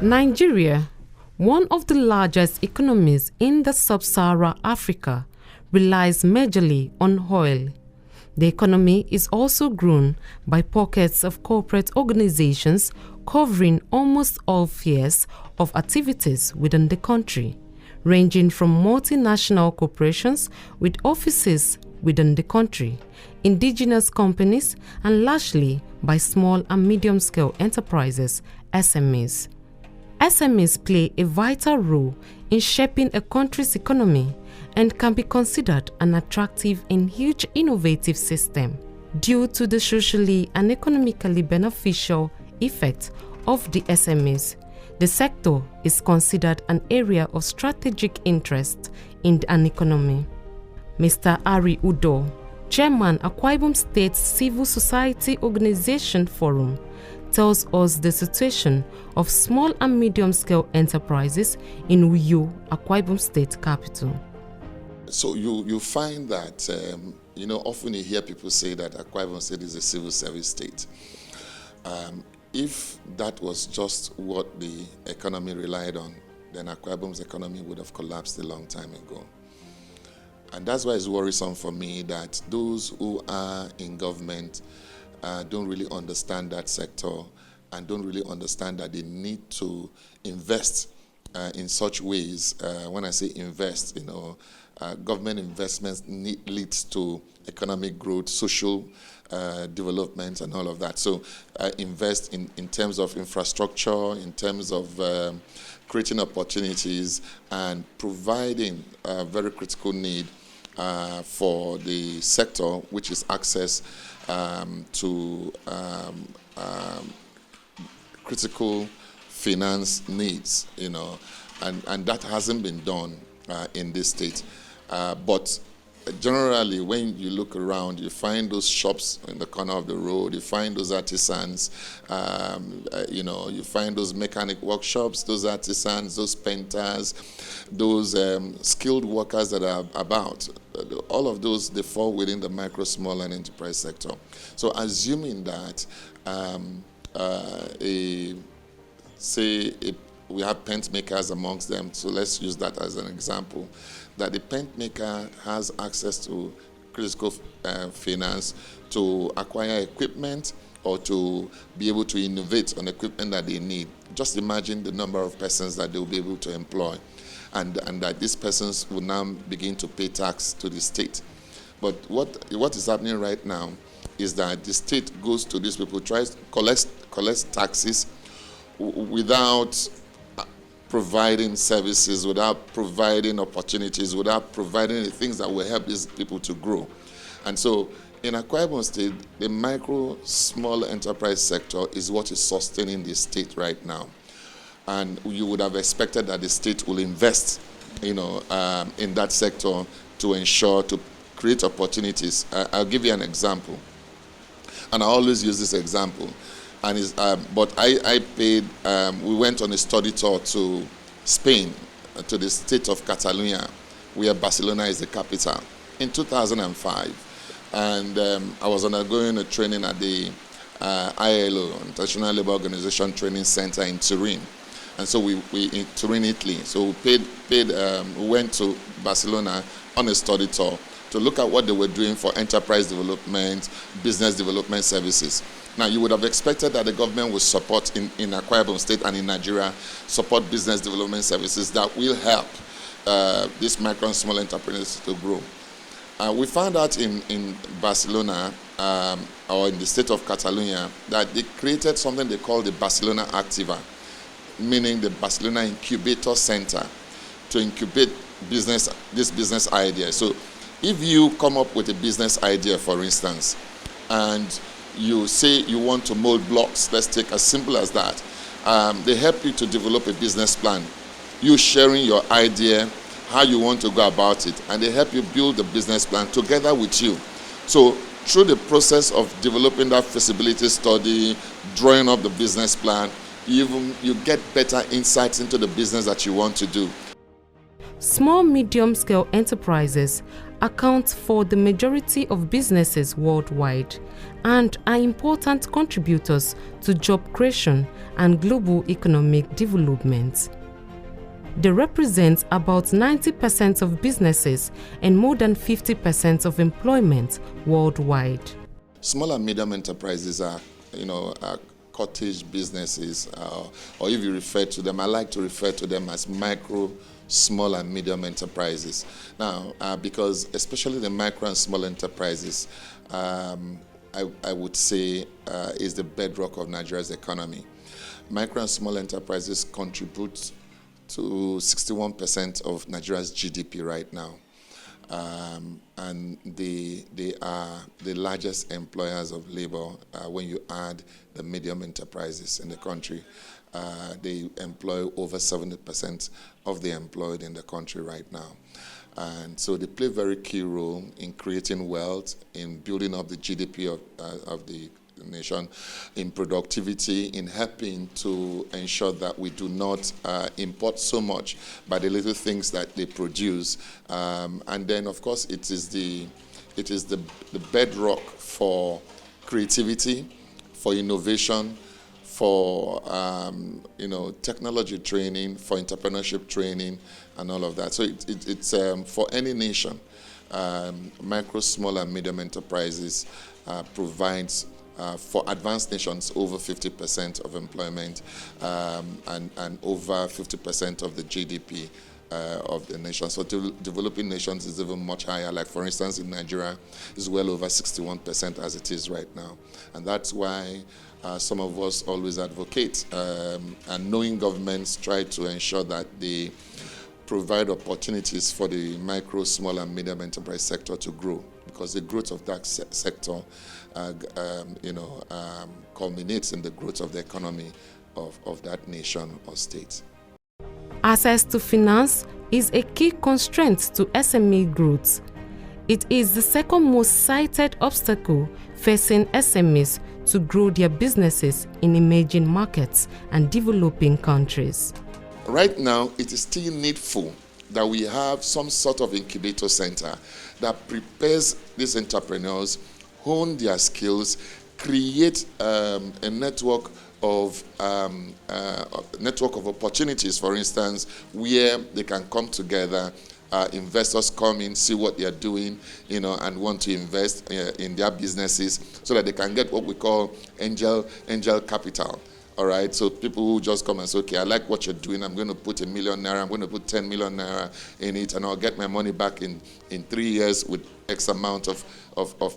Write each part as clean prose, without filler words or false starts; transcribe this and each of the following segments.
Nigeria, one of the largest economies in the sub-Saharan Africa, relies majorly on oil. The economy is also grown by pockets of corporate organizations covering almost all spheres of activities within the country, ranging from multinational corporations with offices within the country, indigenous companies, and largely by small and medium-scale enterprises, SMEs. SMEs play a vital role in shaping a country's economy and can be considered an attractive and huge innovative system due to the socially and economically beneficial effect of the SMEs. The sector is considered an area of strategic interest in an economy. Mr. Ari Udo, Chairman, Akwa Ibom State Civil Society Organization Forum, tells us the situation of small and medium-scale enterprises in Uyo, Akwa Ibom State capital. So you find that, often you hear people say that Akwa Ibom State is a civil service state. If that was just what the economy relied on, then Akwa Ibom's economy would have collapsed a long time ago. And that's why it's worrisome for me that those who are in government don't really understand that sector and don't really understand that they need to invest in such ways. When I say invest, government investments leads to economic growth, social development, and all of that. So invest in terms of infrastructure, in terms of creating opportunities and providing a very critical need for the sector, which is access to critical finance needs, and that hasn't been done in this state. But generally, when you look around, you find those shops in the corner of the road, you find those artisans, you find those mechanic workshops, those artisans, those painters, those skilled workers that are about. All of those, they fall within the micro, small, and enterprise sector. So assuming that, we have paint makers amongst them, so let's use that as an example, that the paint maker has access to critical finance to acquire equipment or to be able to innovate on equipment that they need. Just imagine the number of persons that they will be able to employ, and that these persons will now begin to pay tax to the state. But what is happening right now is that the state goes to these people, collects taxes without providing services, without providing opportunities, without providing the things that will help these people to grow. And so in Akwa Ibom State, the micro, small enterprise sector is what is sustaining the state right now. And you would have expected that the state will invest, in that sector to ensure, to create opportunities. I'll give you an example. And I always use this example. And but I paid, we went on a study tour to Spain, to the state of Catalonia, where Barcelona is the capital, in 2005. And I was undergoing a training at the ILO, International Labour Organization Training Center in Turin. And so we in Turin, Italy. So we went to Barcelona on a study tour to look at what they were doing for enterprise development, business development services. Now, you would have expected that the government would support in Akwa Ibom State and in Nigeria, support business development services that will help these micro and small enterprises to grow. We found out in Barcelona, or in the state of Catalonia, that they created something they call the Barcelona Activa, meaning the Barcelona Incubator Center, to incubate this business idea. So if you come up with a business idea, for instance, and you say you want to mold blocks, let's take as simple as that, they help you to develop a business plan. You sharing your idea, how you want to go about it, and they help you build the business plan together with you. So through the process of developing that feasibility study, drawing up the business plan, you get better insights into the business that you want to do. Small medium-scale enterprises account for the majority of businesses worldwide and are important contributors to job creation and global economic development. They represent about 90% of businesses and more than 50% of employment worldwide. Small and medium enterprises are cottage businesses, or if you refer to them, I like to refer to them as micro, small and medium enterprises. Now, because especially the micro and small enterprises, I would say is the bedrock of Nigeria's economy. Micro and small enterprises contribute to 61% of Nigeria's GDP right now. And they are the largest employers of labor when you add the medium enterprises in the country. They employ over 70% of the employed in the country right now. And so they play a very key role in creating wealth, in building up the GDP of the nation, in productivity, in helping to ensure that we do not import so much by the little things that they produce. And then, of course, it is the bedrock for creativity, for innovation, for technology training, for entrepreneurship training, and all of that. So it's for any nation, micro, small, and medium enterprises provides for advanced nations over 50% of employment and over 50% of the GDP of the nation. So developing nations is even much higher. Like, for instance, in Nigeria, it's well over 61% as it is right now. And that's why some of us always advocate, and knowing governments try to ensure that they provide opportunities for the micro, small, and medium enterprise sector to grow, because the growth of that sector culminates in the growth of the economy of that nation or state. Access to finance is a key constraint to SME growth. It is the second most cited obstacle facing SMEs to grow their businesses in emerging markets and developing countries. Right now, it is still needful that we have some sort of incubator center that prepares these entrepreneurs, hone their skills, create a network of opportunities, for instance, where they can come together. Investors come in, see what they are doing, and want to invest in their businesses, so that they can get what we call angel capital. All right, so people who just come and say, okay, I like what you're doing, I'm going to put ₦1 million, I'm going to put 10 million naira in it, and I'll get my money back in 3 years with X amount of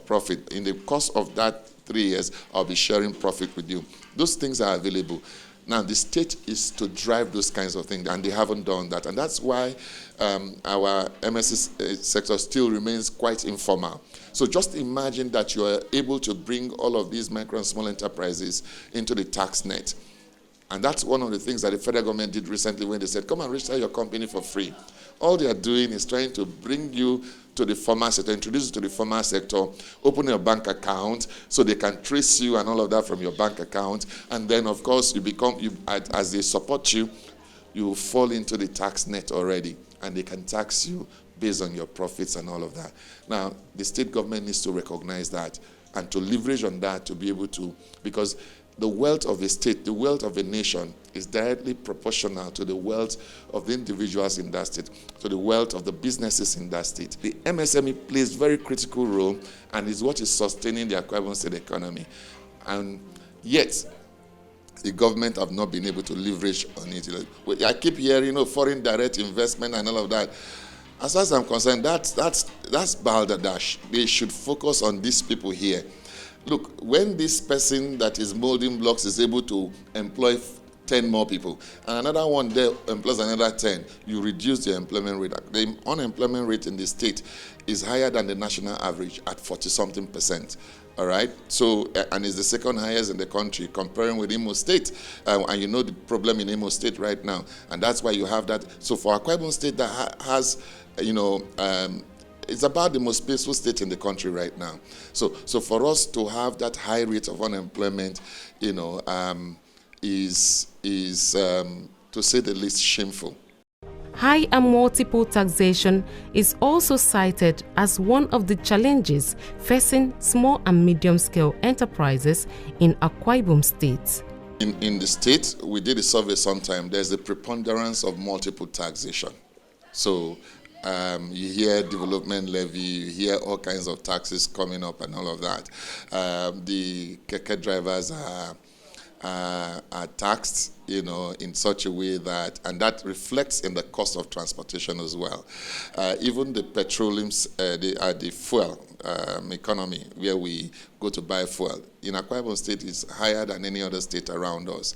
profit. In the course of that 3 years, I'll be sharing profit with you. Those things are available. Now, the state is to drive those kinds of things, and they haven't done that. And that's why our MSC sector still remains quite informal. So just imagine that you are able to bring all of these micro and small enterprises into the tax net. And that's one of the things that the federal government did recently when they said, come and register your company for free. All they are doing is trying to bring you to the formal sector, introduce you to the formal sector, open your bank account so they can trace you and all of that from your bank account. And then, of course, as they support you, you fall into the tax net already, and they can tax you based on your profits and all of that. Now, the state government needs to recognize that and to leverage on that to be able to, because the wealth of a state, the wealth of a nation is directly proportional to the wealth of the individuals in that state, to the wealth of the businesses in that state. The MSME plays a very critical role and is what is sustaining the Akwa Ibom state economy. And yet, the government have not been able to leverage on it. I keep hearing, foreign direct investment and all of that. As far as I'm concerned, that's balderdash. They should focus on these people here. Look, when this person that is molding blocks is able to employ 10 more people, and another one there employs another 10, you reduce the employment rate. The unemployment rate in the state is higher than the national average at 40-something%. All right, so, and it's the second highest in the country, comparing with Imo State. And you know the problem in Imo State right now, and that's why you have that. So for Akwa Ibom State that has, it's about the most peaceful state in the country right now. So for us to have that high rate of unemployment, is to say the least shameful. High and multiple taxation is also cited as one of the challenges facing small and medium-scale enterprises in Akwa Ibom State. In the state, we did a survey sometime, there's a preponderance of multiple taxation. So you hear development levy, you hear all kinds of taxes coming up and all of that. The keke drivers are taxed, in such a way that, and that reflects in the cost of transportation as well. Even the petroleum, the fuel economy, where we go to buy fuel, in Akwa Ibom State is higher than any other state around us.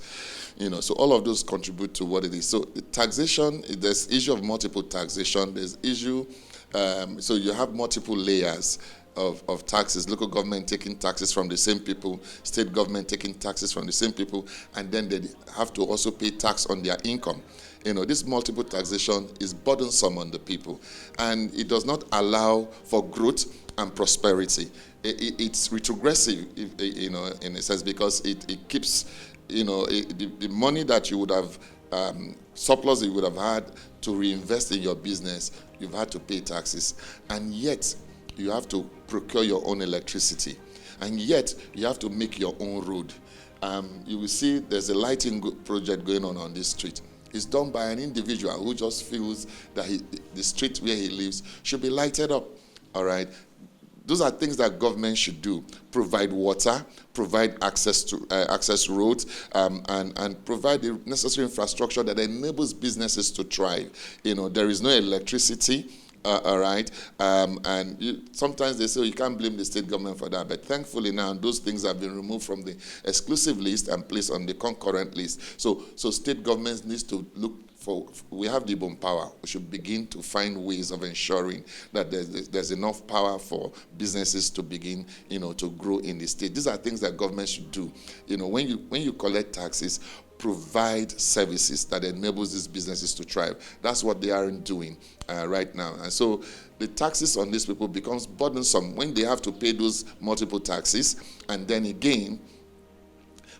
So all of those contribute to what it is. So the taxation, there's issue of multiple taxation, there's issue, so you have multiple layers of taxes, local government taking taxes from the same people, state government taking taxes from the same people, and then they have to also pay tax on their income. This multiple taxation is burdensome on the people, and it does not allow for growth and prosperity. It's retrogressive, in a sense, because it keeps, the money that you would have, surplus you would have had to reinvest in your business, you've had to pay taxes, and yet you have to procure your own electricity, and yet you have to make your own road. You will see there's a lighting project going on this street. It's done by an individual who just feels that the street where he lives should be lighted up. All right. Those are things that government should do: provide water, provide access roads, and provide the necessary infrastructure that enables businesses to thrive. There is no electricity. All right, sometimes they say you can't blame the state government for that, but thankfully now those things have been removed from the exclusive list and placed on the concurrent list. So state governments needs to look for. We have the Ibom power. We should begin to find ways of ensuring that there's enough power for businesses to begin, to grow in the state. These are things that government should do. When you collect taxes, provide services that enables these businesses to thrive. That's what they aren't doing right now. And so the taxes on these people becomes burdensome when they have to pay those multiple taxes, and then again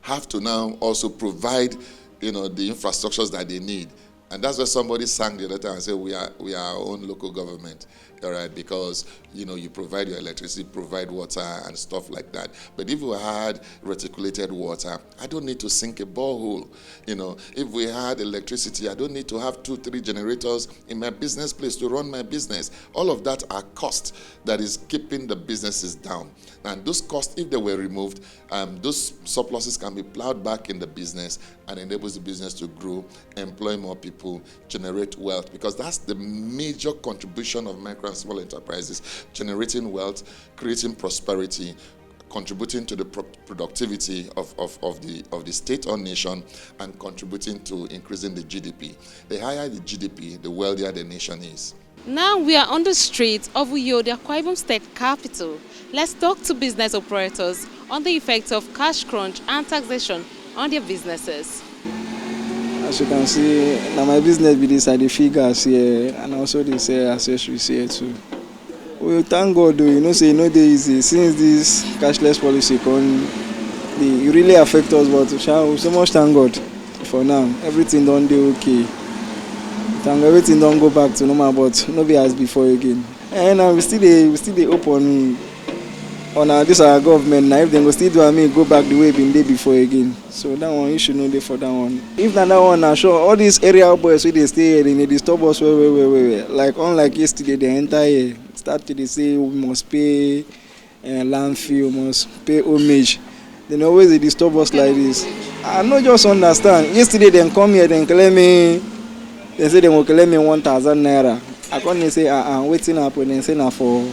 have to now also provide, the infrastructures that they need. And that's why somebody sang the other time and said, we are our own local government, all right, because, you provide your electricity, provide water and stuff like that. But if we had reticulated water, I don't need to sink a borehole. If we had electricity, I don't need to have 2-3 generators in my business place to run my business. All of that are costs that is keeping the businesses down. And those costs, if they were removed, those surpluses can be plowed back in the business and enables the business to grow, employ more people, generate wealth, because that's the major contribution of micro and small enterprises: generating wealth, creating prosperity, contributing to the productivity of the state or nation, and contributing to increasing the GDP. The higher the GDP, the wealthier the nation is. Now we are on the streets of Uyo, the Akwa Ibom State capital. Let's talk to business operators on the effects of cash crunch and taxation on their businesses. As you can see, now my business with these are the figures here, and also they say accessories here too. We thank God, though, say no day easy since this cashless policy it really affect us, but so much thank God for now. Everything don't do okay. Everything don't go back to normal, but no be as before again. And we still open on this our government now. If they go still do go back the way it been there before again. So that one you should know there for that one. If not that one, now sure all these area boys they stay here, they disturb us way. Like unlike yesterday, they enter here, start to say we must pay land fee, we must pay homage. They always they disturb us like this. I not just understand. Yesterday they come here, they claim me. They say they will claim me 1,000 naira. I can't say waiting up when they say now for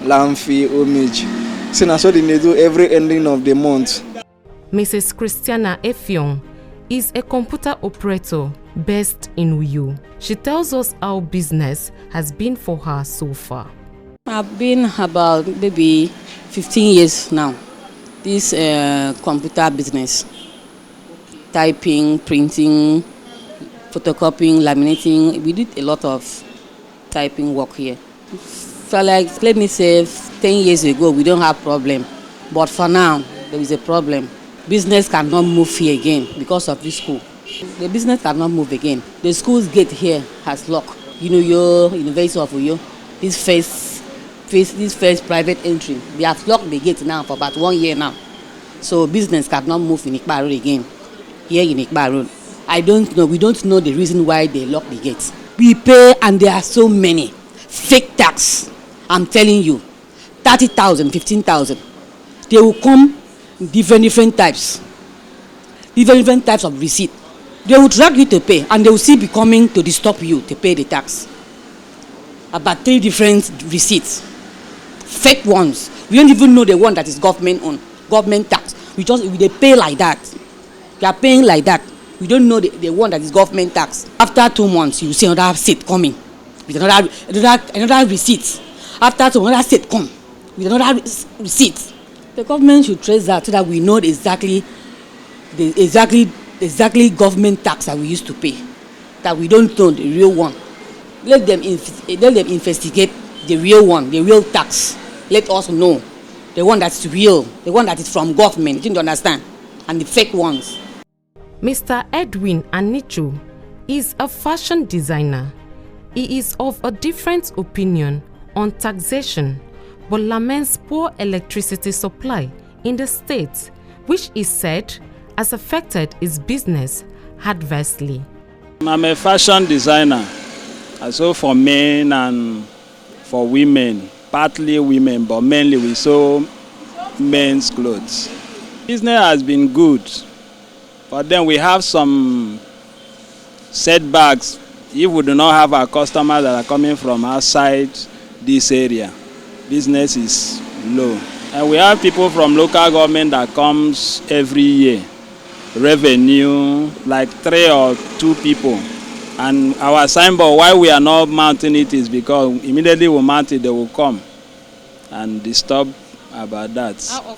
land fee, homage. So that's what they do every ending of the month. Mrs. Christiana Effiong is a computer operator based in Uyo. She tells us how business has been for her so far. I've been about maybe 15 years now. This computer business, typing, printing, photocopying, laminating. We did a lot of typing work here. So like, let me say, 10 years ago, we don't have problem. But for now, there is a problem. Business cannot move here again because of this school. The business cannot move again. The school's gate here has locked. Your University of Uyo, this first private entry, they have locked the gate now for about 1 year now. So business cannot move in Ikpa Road again. Here in Ikpa Road. I don't know. We don't know the reason why they lock the gates. We pay, and there are so many fake tax. I'm telling you, 30,000, 15,000. They will come in different types, different types of receipt. They will drag you to pay, and they will still be coming to disturb you to pay the tax. About 3 different receipts, fake ones. We don't even know the one that is government owned, government tax. They pay like that. They are paying like that. We don't know the one that is government tax. After 2 months, you see another receipt coming with another receipt. After 2 another receipt come with another receipt. The government should trace that so that we know exactly government tax that we used to pay. That we don't know the real one. Let them investigate the real one, the real tax. Let us know the one that's real, the one that is from government. You understand? And the fake ones. Mr. Edwin Anichu is a fashion designer. He is of a different opinion on taxation, but laments poor electricity supply in the state, which he said has affected his business adversely. I'm a fashion designer, also for men and for women, partly women, but mainly we sew men's clothes. Business has been good. But then we have some setbacks if we do not have our customers that are coming from outside this area. Business is low. And we have people from local government that comes every year. Revenue, like 3 or 2 people. And our signboard, why we are not mounting it is because immediately we mount it, they will come and disturb about that.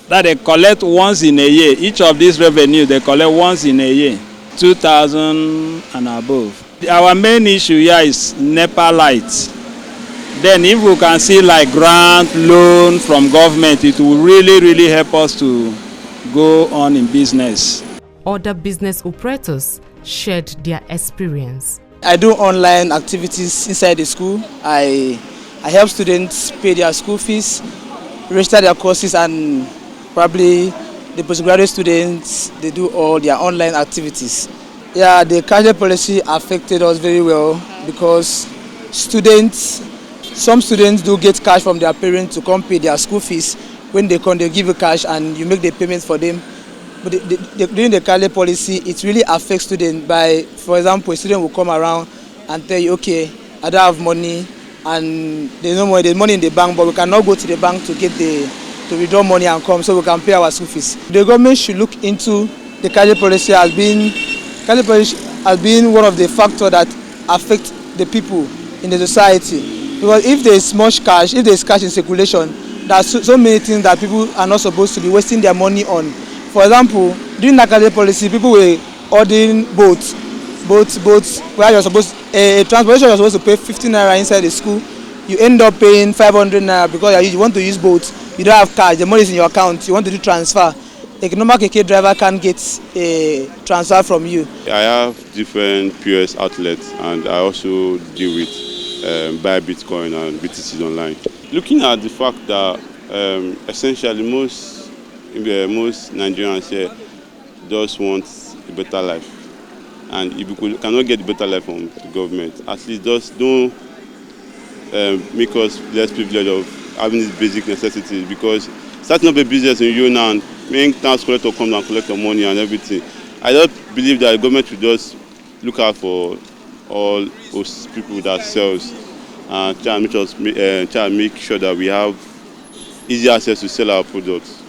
That they collect once in a year. Each of these revenue they collect once in a year, 2,000 and above. Our main issue here is NEPA lights. Then if we can see like grant, loan from government, it will really help us to go on in business. Other business operators shared their experience. I do online activities inside the school. I help students pay their school fees, register their courses, and probably the postgraduate students, they do all their online activities. Yeah, the cashless policy affected us very well because some students do get cash from their parents to come pay their school fees. When they come, they give you cash and you make the payments for them. But during the cashless policy, it really affects students by, for example, a student will come around and tell you, okay, I don't have money, and there's no money, there's money in the bank, but we cannot go to the bank to withdraw money and come so we can pay our school fees. The government should look into the cashless policy has been one of the factors that affect the people in the society. Because if there is much cash, if there is cash in circulation, there are so many things that people are not supposed to be wasting their money on. For example, during the cashless policy, people were ordering boats where you're supposed a transportation you're supposed to pay 15 naira inside the school. You end up paying 500 naira because you want to use boats. You don't have cash. The money is in your account. You want to do transfer. A normal KK driver can't get a transfer from you. I have different POS outlets, and I also deal with buy Bitcoin and BTCs online. Looking at the fact that essentially most Nigerians here just want a better life. And if you cannot get a better life from the government, at least just don't make us less privileged of having these basic necessities, because starting up a business in you now and making tax collector come down and collect your money and everything, I don't believe that the government should just look out for all those people that sells and try and make sure that we have easy access to sell our products.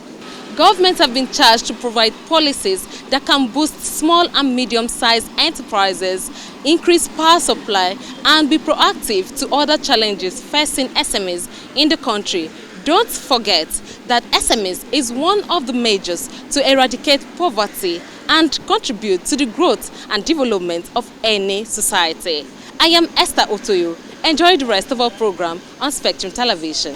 Governments have been charged to provide policies that can boost small and medium-sized enterprises, increase power supply, and be proactive to other challenges facing SMEs in the country. Don't forget that SMEs is one of the measures to eradicate poverty and contribute to the growth and development of any society. I am Esther Otoyo. Enjoy the rest of our program on Spectrum Television.